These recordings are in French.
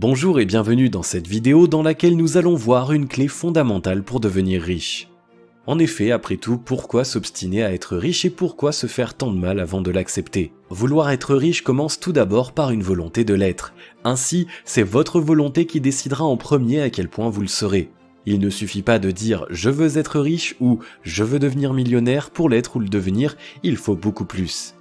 Bonjour et bienvenue dans cette vidéo dans laquelle nous allons voir une clé fondamentale pour devenir riche. En effet, après tout, pourquoi s'obstiner à être riche et pourquoi se faire tant de mal avant de l'accepter? Vouloir être riche commence tout d'abord par une volonté de l'être. Ainsi, c'est votre volonté qui décidera en premier à quel point vous le serez. Il ne suffit pas de dire « je veux être riche » ou « je veux devenir millionnaire » pour l'être ou le devenir, il faut beaucoup plus.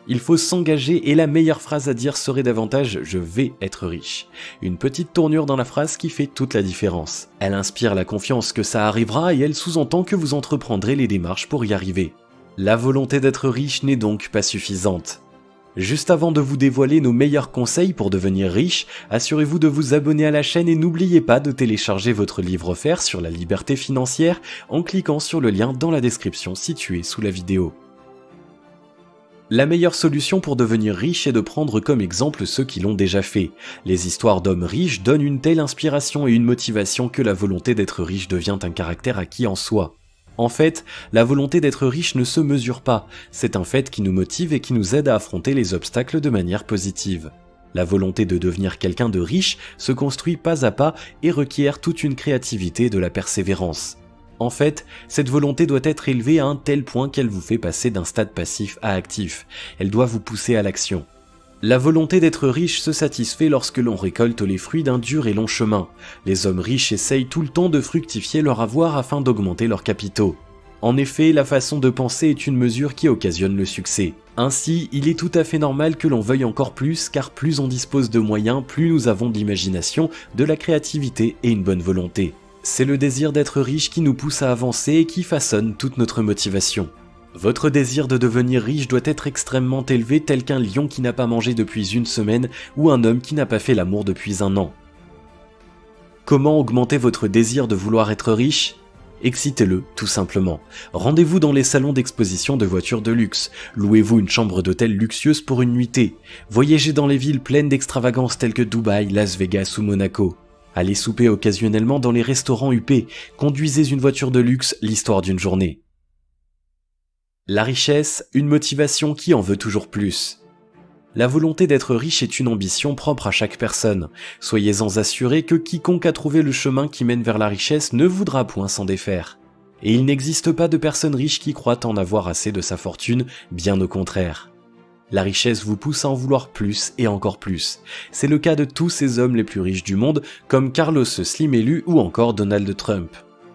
Il faut s'engager et la meilleure phrase à dire serait davantage « je vais être riche ». Une petite tournure dans la phrase qui fait toute la différence. Elle inspire la confiance que ça arrivera et elle sous-entend que vous entreprendrez les démarches pour y arriver. La volonté d'être riche n'est donc pas suffisante. Juste avant de vous dévoiler nos meilleurs conseils pour devenir riche, assurez-vous de vous abonner à la chaîne et n'oubliez pas de télécharger votre livre offert sur la liberté financière en cliquant sur le lien dans la description située sous la vidéo. La meilleure solution pour devenir riche est de prendre comme exemple ceux qui l'ont déjà fait. Les histoires d'hommes riches donnent une telle inspiration et une motivation que la volonté d'être riche devient un caractère acquis en soi. En fait, la volonté d'être riche ne se mesure pas, c'est un fait qui nous motive et qui nous aide à affronter les obstacles de manière positive. La volonté de devenir quelqu'un de riche se construit pas à pas et requiert toute une créativité et de la persévérance. En fait, cette volonté doit être élevée à un tel point qu'elle vous fait passer d'un stade passif à actif. Elle doit vous pousser à l'action. La volonté d'être riche se satisfait lorsque l'on récolte les fruits d'un dur et long chemin. Les hommes riches essayent tout le temps de fructifier leur avoir afin d'augmenter leurs capitaux. En effet, la façon de penser est une mesure qui occasionne le succès. Ainsi, il est tout à fait normal que l'on veuille encore plus, car plus on dispose de moyens, plus nous avons de l'imagination, de la créativité et une bonne volonté. C'est le désir d'être riche qui nous pousse à avancer et qui façonne toute notre motivation. Votre désir de devenir riche doit être extrêmement élevé, tel qu'un lion qui n'a pas mangé depuis une semaine ou un homme qui n'a pas fait l'amour depuis un an. Comment augmenter votre désir de vouloir être riche ? Excitez-le, tout simplement. Rendez-vous dans les salons d'exposition de voitures de luxe. Louez-vous une chambre d'hôtel luxueuse pour une nuitée. Voyagez dans les villes pleines d'extravagances telles que Dubaï, Las Vegas ou Monaco. Allez souper occasionnellement dans les restaurants huppés, conduisez une voiture de luxe, l'histoire d'une journée. La richesse, une motivation qui en veut toujours plus. La volonté d'être riche est une ambition propre à chaque personne. Soyez-en assurés que quiconque a trouvé le chemin qui mène vers la richesse ne voudra point s'en défaire. Et il n'existe pas de personne riche qui croit en avoir assez de sa fortune, bien au contraire. La richesse vous pousse à en vouloir plus et encore plus. C'est le cas de tous ces hommes les plus riches du monde, comme Carlos Slim élu ou encore Donald Trump.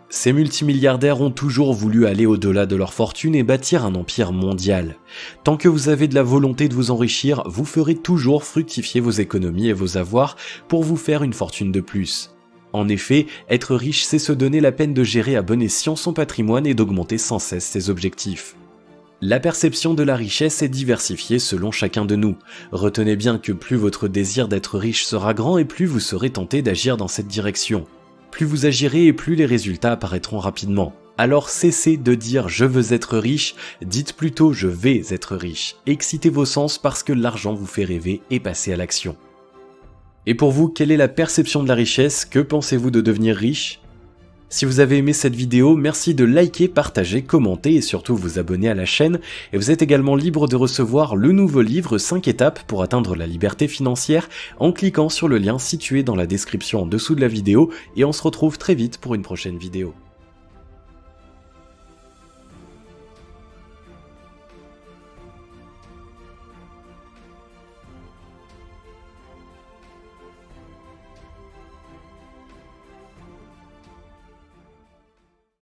Ces multimilliardaires ont toujours voulu aller au-delà de leur fortune et bâtir un empire mondial. Tant que vous avez de la volonté de vous enrichir, vous ferez toujours fructifier vos économies et vos avoirs pour vous faire une fortune de plus. En effet, être riche, c'est se donner la peine de gérer à bon escient son patrimoine et d'augmenter sans cesse ses objectifs. La perception de la richesse est diversifiée selon chacun de nous. Retenez bien que plus votre désir d'être riche sera grand et plus vous serez tenté d'agir dans cette direction. Plus vous agirez et plus les résultats apparaîtront rapidement. Alors cessez de dire « je veux être riche », dites plutôt « je vais être riche ». Excitez vos sens parce que l'argent vous fait rêver et passez à l'action. Et pour vous, quelle est la perception de la richesse? Que pensez-vous de devenir riche? Si vous avez aimé cette vidéo, merci de liker, partager, commenter et surtout vous abonner à la chaîne. Et vous êtes également libre de recevoir le nouveau livre 5 étapes pour atteindre la liberté financière en cliquant sur le lien situé dans la description en dessous de la vidéo et on se retrouve très vite pour une prochaine vidéo.